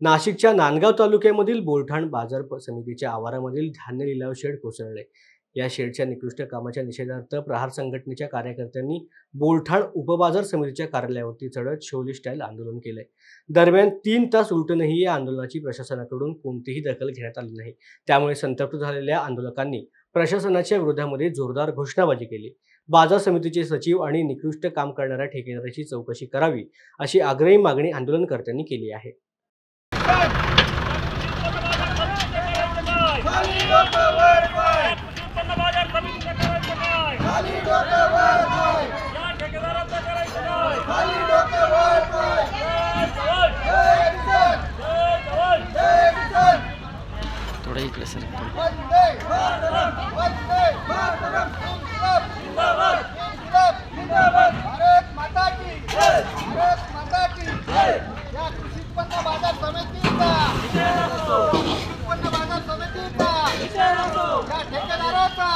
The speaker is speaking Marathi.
नाशिकच्या नांदगाव तालुक्यामधील बोरठाण बाजार समितीच्या आवारामधील धान्य लिलाव शेड कोसळले। या शेडच्या निकृष्ट कामाच्या निषेधार्थ प्रहार संघटनेच्या कार्यकर्त्यांनी बोरठाण उपबाजार समितीच्या कार्यालयावरती चढत शोली स्टाईल आंदोलन केले। दरम्यान 3 तास उलटूनही या आंदोलनाची प्रशासनाकडून कोणतीही दखल घेण्यात आली नाही। त्यामुळे संतप्त झालेल्या आंदोलकांनी प्रशासनाच्या विरोधामध्ये जोरदार घोषणाबाजी केली। बाजार समितीचे सचिव आणि निकृष्ट काम करणाऱ्या ठेकेदाराची चौकशी करावी अशी आग्रही मागणी आंदोलनकर्त्यांनी केली आहे। थोड़ा इकडे सर। भारत माता की जय, भारत माता की जय। या कृषी उत्पन्न बाजार समितीचा कृषी उत्पन्न बाजार समितीचा या ठेकेदाराचा